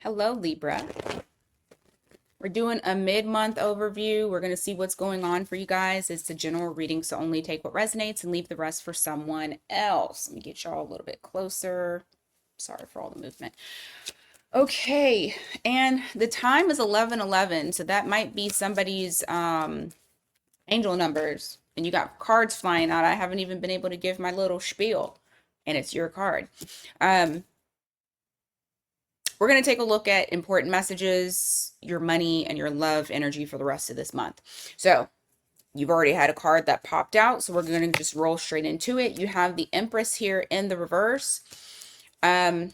Hello, Libra. We're doing a mid-month overview. We're going to see what's going on for you guys. It's a general reading, so only take what resonates and leave the rest for someone else. Let me get y'all a little bit closer. Sorry for all the movement. Okay, and the time is 11:11, so that might be somebody's angel numbers. And you got cards flying out. I haven't even been able to give my little spiel, and it's your card. We're going to take a look at important messages, your money, and your love energy for the rest of this month. So you've already had a card that popped out, so we're going to just roll straight into it. You have the Empress here in the reverse. That's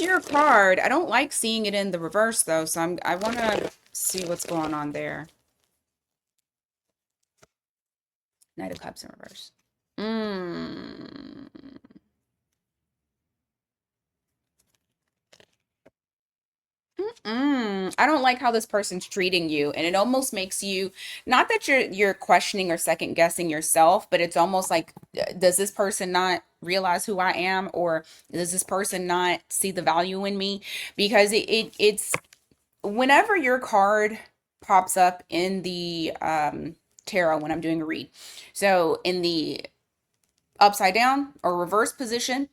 your card. I don't like seeing it in the reverse though, so I want to see what's going on there. Knight of Cups in reverse. I don't like how this person's treating you, and it almost makes you, not that you're questioning or second guessing yourself, but it's almost like, does this person not realize who I am, or does this person not see the value in me? Because it's whenever your card pops up in the tarot when I'm doing a read. So in the upside down or reverse position,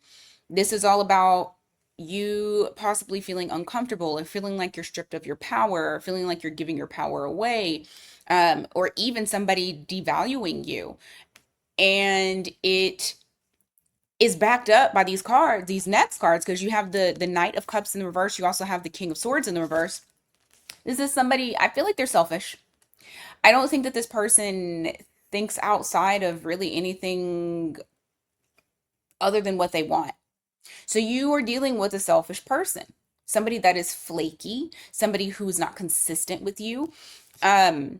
this is all about you possibly feeling uncomfortable or feeling like you're stripped of your power, or feeling like you're giving your power away, or even somebody devaluing you. And it is backed up by these cards, these next cards, because you have the Knight of Cups in the reverse. You also have the King of Swords in the reverse. This is somebody, I feel like they're selfish. I don't think that this person thinks outside of really anything other than what they want. So you are dealing with a selfish person, somebody that is flaky, somebody who's not consistent with you. I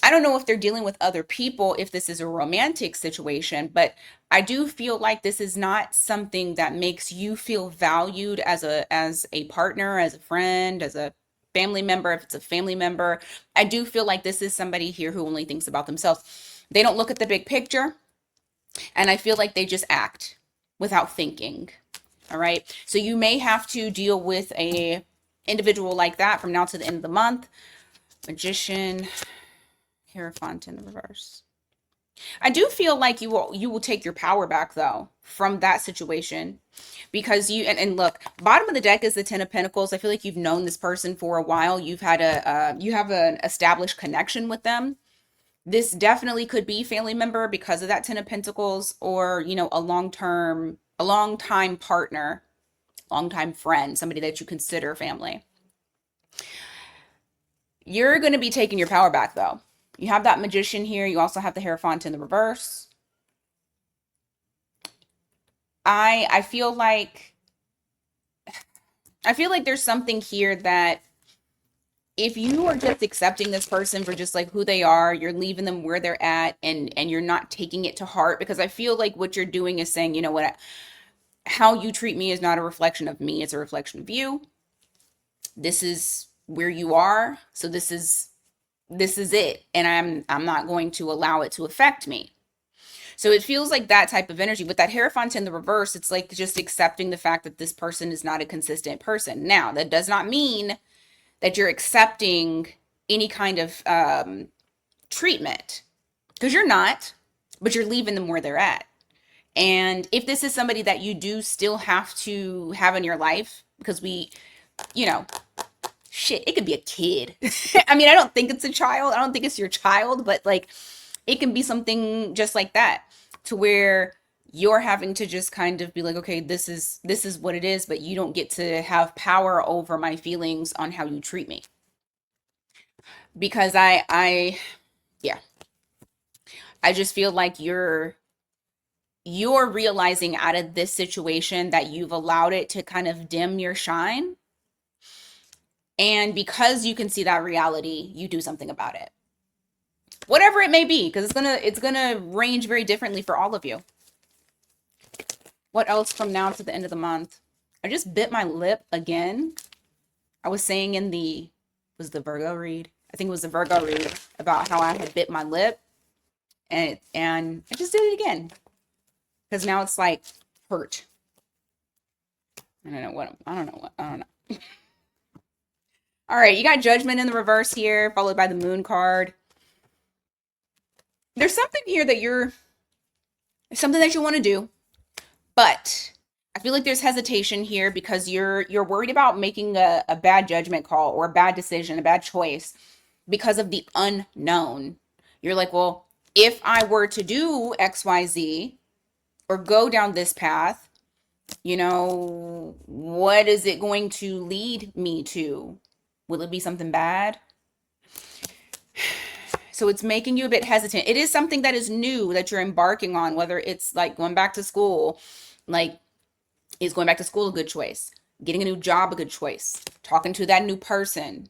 don't know if they're dealing with other people, if this is a romantic situation, but I do feel like this is not something that makes you feel valued as a partner, as a friend, as a family member. If it's a family member, I do feel like this is somebody here who only thinks about themselves. They don't look at the big picture, and I feel like they just act without thinking. All right. So you may have to deal with a individual like that from now to the end of the month. Magician, Hierophant in the reverse. I do feel like you will take your power back though from that situation, because and look, bottom of the deck is the Ten of Pentacles. I feel like you've known this person for a while. You've had you have an established connection with them. This definitely could be family member because of that Ten of Pentacles, or a long time partner, long time friend, somebody that you consider family. You're going to be taking your power back though. You have that Magician here. You also have the Hierophant in the reverse. I feel like there's something here that if you are just accepting this person for just like who they are, you're leaving them where they're at, and you're not taking it to heart, because I feel like what you're doing is saying, you know what, how you treat me is not a reflection of me, it's a reflection of you. This is where you are, so this is it, and I'm not going to allow it to affect me. So it feels like that type of energy. With that Hierophant in the reverse, it's like just accepting the fact that this person is not a consistent person. Now, that does not mean that you're accepting any kind of treatment, because you're not, but you're leaving them where they're at. And if this is somebody that you do still have to have in your life, because you know, shit, it could be a kid. I mean, I don't think it's a child. I don't think it's your child, but like it can be something just like that, to where you're having to just kind of be like, okay, this is what it is, but you don't get to have power over my feelings on how you treat me. Because yeah, I just feel like you're realizing out of this situation that you've allowed it to kind of dim your shine. And because you can see that reality, you do something about it. Whatever it may be, because it's gonna range very differently for all of you. What else from now to the end of the month? I just bit my lip again. I was saying was the Virgo read? I think it was the Virgo read about how I had bit my lip, and I just did it again, because now it's like hurt. I don't know what, I don't know. All right, you got Judgment in the reverse here, followed by the Moon card. There's something here that something that you want to do, but I feel like there's hesitation here because you're worried about making a bad judgment call or a bad decision, a bad choice because of the unknown. You're like, well, if I were to do XYZ or go down this path, what is it going to lead me to? Will it be something bad? So it's making you a bit hesitant. It is something that is new that you're embarking on, whether it's like going back to school, like is going back to school a good choice? Getting a new job a good choice? Talking to that new person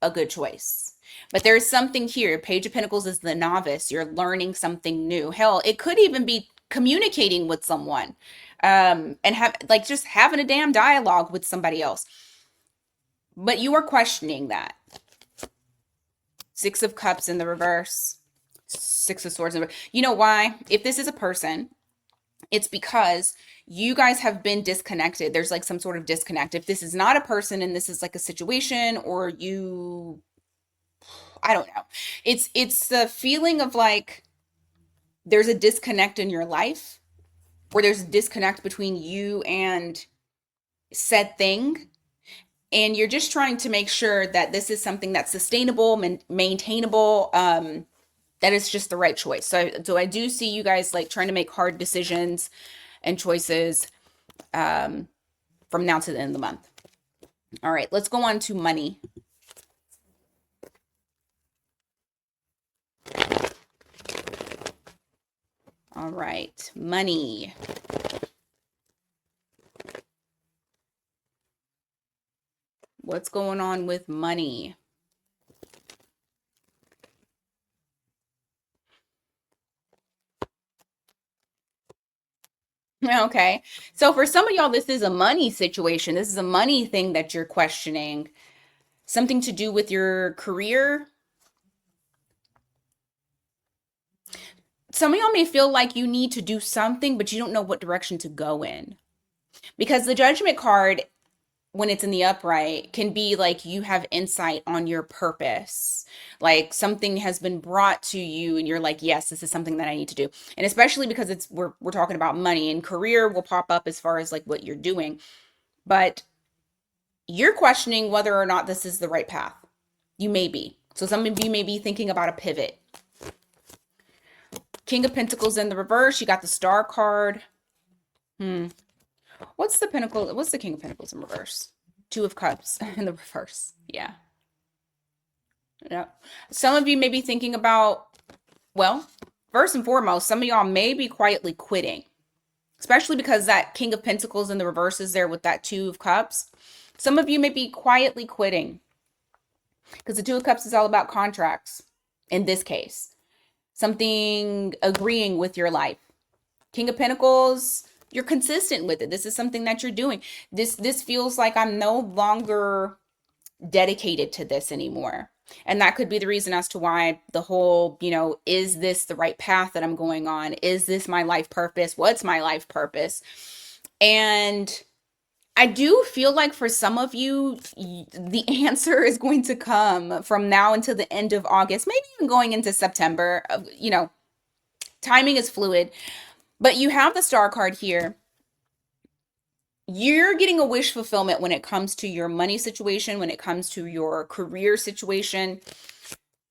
a good choice? But there's something here. Page of Pentacles is the novice. You're learning something new. Hell, it could even be communicating with someone, and have like just having a damn dialogue with somebody else. But you are questioning that. Six of Cups in the reverse. Six of Swords in the reverse. You know why? If this is a person, it's because you guys have been disconnected. There's like some sort of disconnect. If this is not a person and this is like a situation, or I don't know. It's the feeling of like there's a disconnect in your life, or there's a disconnect between you and said thing. And you're just trying to make sure that this is something that's sustainable, maintainable, that is just the right choice. So I do see you guys like trying to make hard decisions and choices from now to the end of the month. All right, let's go on to money. All right, money. What's going on with money? Okay. So for some of y'all, this is a money situation. This is a money thing that you're questioning. Something to do with your career. Some of y'all may feel like you need to do something, but you don't know what direction to go in. Because the Judgment card, when it's in the upright, can be like you have insight on your purpose. Like something has been brought to you and you're like, yes, this is something that I need to do. And especially because we're talking about money, and career will pop up as far as like what you're doing. But you're questioning whether or not this is the right path. You may be. So some of you may be thinking about a pivot. King of Pentacles in the reverse. You got the Star card. What's the Pentacle? What's the King of Pentacles in reverse? Two of Cups in the reverse. Yeah. Some of you may be thinking about, well, first and foremost, some of y'all may be quietly quitting, especially because that King of Pentacles in the reverse is there with that Two of Cups. Some of you may be quietly quitting because the Two of Cups is all about contracts in this case. Something agreeing with your life. King of Pentacles, you're consistent with it. This is something that you're doing. This feels like I'm no longer dedicated to this anymore. And that could be the reason as to why the whole, is this the right path that I'm going on? Is this my life purpose? What's my life purpose? And I do feel like for some of you, the answer is going to come from now until the end of August, maybe even going into September. Timing is fluid, but you have the Star card here. You're getting a wish fulfillment when it comes to your money situation, when it comes to your career situation.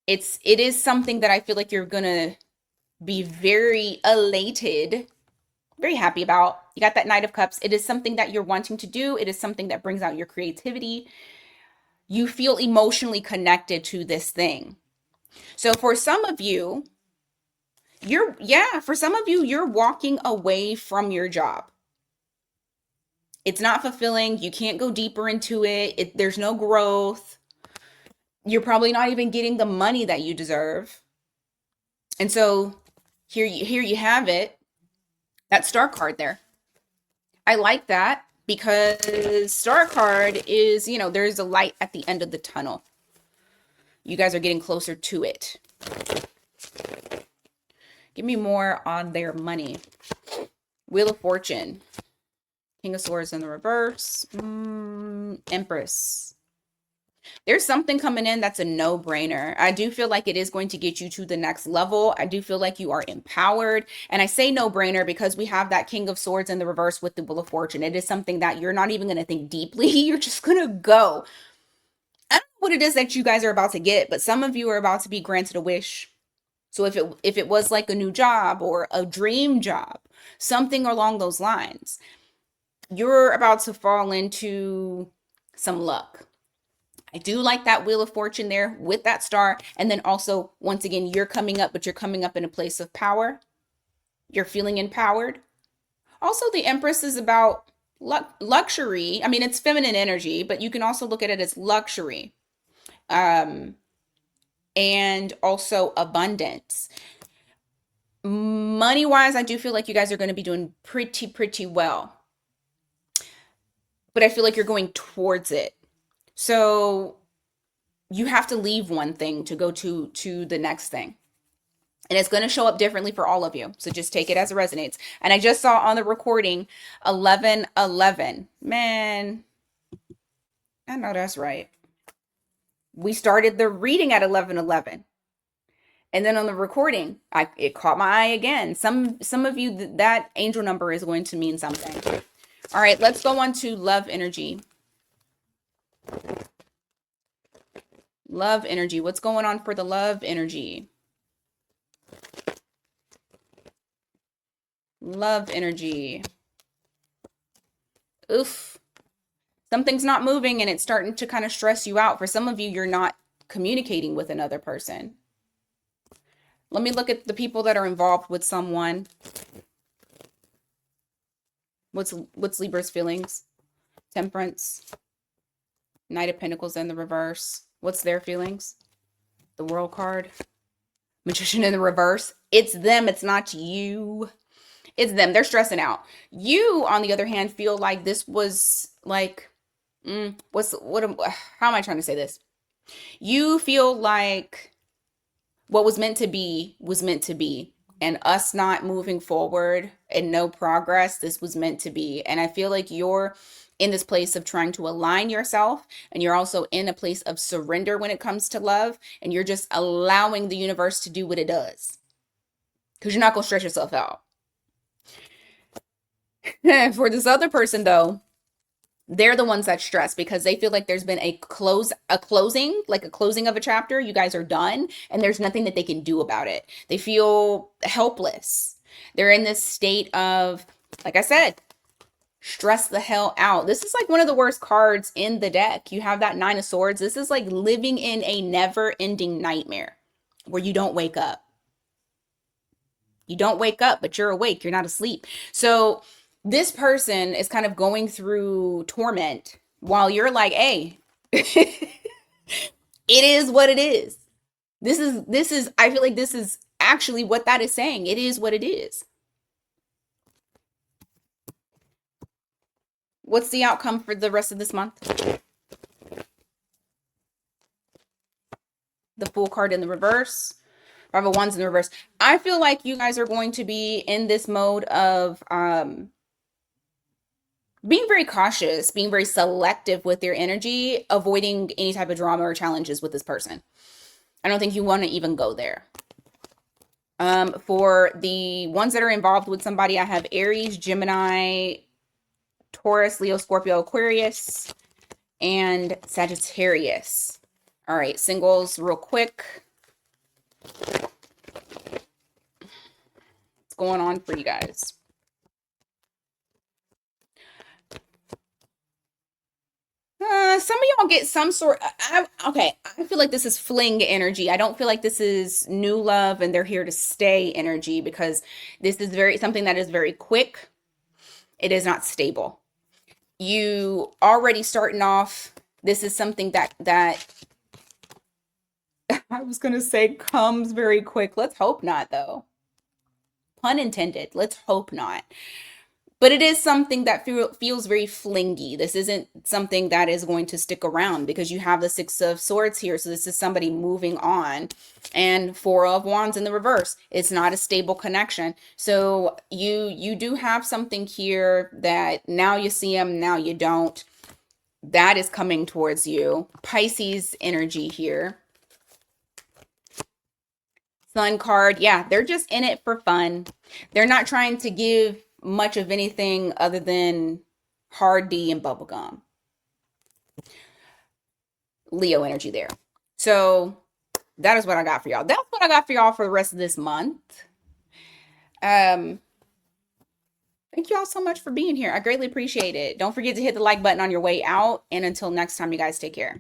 It is something that I feel like you're going to be very elated, very happy about. You got that Knight of Cups. It is something that you're wanting to do. It is something that brings out your creativity. You feel emotionally connected to this thing. So for some of you, you're walking away from your job. It's not fulfilling. You can't go deeper into it. There's no growth. You're probably not even getting the money that you deserve. And so here you have it. That Star card there. I like that because Star card is, there's a light at the end of the tunnel. You guys are getting closer to it. Give me more on their money. Wheel of Fortune. King of Swords in the reverse. Empress. There's something coming in that's a no-brainer. I do feel like it is going to get you to the next level. I do feel like you are empowered. And I say no-brainer because we have that King of Swords in the reverse with the Wheel of Fortune. It is something that you're not even going to think deeply. You're just going to go. I don't know what it is that you guys are about to get, but some of you are about to be granted a wish. So if it was like a new job or a dream job, something along those lines, you're about to fall into some luck. I do like that Wheel of Fortune there with that star. And then also, once again, you're coming up, but you're coming up in a place of power. You're feeling empowered. Also, the Empress is about luxury. I mean, it's feminine energy, but you can also look at it as luxury. And also abundance. Money wise, I do feel like you guys are going to be doing pretty well. But I feel like you're going towards it. So you have to leave one thing to go to the next thing. And it's going to show up differently for all of you. So just take it as it resonates. And I just saw on the recording 1111. Man, I know that's right. We started the reading at 1111. And then on the recording, it caught my eye again. Some of you, that angel number is going to mean something. All right, let's go on to love energy. Love energy. What's going on for the love energy? Love energy. Oof. Something's not moving and it's starting to kind of stress you out. For some of you, you're not communicating with another person. Let me look at the people that are involved with someone. What's Libra's feelings? Temperance. Knight of Pentacles in the reverse. What's their feelings? The World card. Magician in the reverse. It's them. It's not you. It's them. They're stressing out. You, on the other hand, feel like this was like, how am I trying to say this? You feel like what was meant to be was meant to be. And us not moving forward and no progress, this was meant to be. And I feel like you're in this place of trying to align yourself, and you're also in a place of surrender when it comes to love, and you're just allowing the universe to do what it does, because you're not going to stress yourself out. For this other person though, they're the ones that stress because they feel like there's been a closing of a chapter. You guys are done and there's nothing that they can do about it. They feel helpless. They're in this state of, like I said, stress the hell out. This is like one of the worst cards in the deck. You have that Nine of Swords. This is like living in a never-ending nightmare where you don't wake up. You don't wake up, but you're awake. You're not asleep. So this person is kind of going through torment while you're like, hey, it is what it is. This is, I feel like this is actually what that is saying. It is what it is. What's the outcome for the rest of this month? The Fool card in the reverse. Five of Wands in the reverse. I feel like you guys are going to be in this mode of being very cautious, being very selective with your energy, avoiding any type of drama or challenges with this person. I don't think you want to even go there. For the ones that are involved with somebody, I have Aries, Gemini, Taurus, Leo, Scorpio, Aquarius, and Sagittarius. All right, singles real quick. What's going on for you guys? Some of y'all get some sort. Okay, I feel like this is fling energy. I don't feel like this is new love and they're here to stay energy, because this is something that is very quick. It is not stable. You already starting off. This is something that I was gonna say comes very quick. Let's hope not, though. Pun intended. Let's hope not. But it is something that feels very flingy. This isn't something that is going to stick around because you have the Six of Swords here. So this is somebody moving on. And Four of Wands in the reverse. It's not a stable connection. So you do have something here that now you see them, now you don't. That is coming towards you. Pisces energy here. Sun card. Yeah, they're just in it for fun. They're not trying to give much of anything other than hard D and bubblegum. Leo energy there. So that is what I got for y'all. That's what I got for y'all for the rest of this month. Thank you all so much for being here. I greatly appreciate it. Don't forget to hit the like button on your way out. And until next time, you guys take care.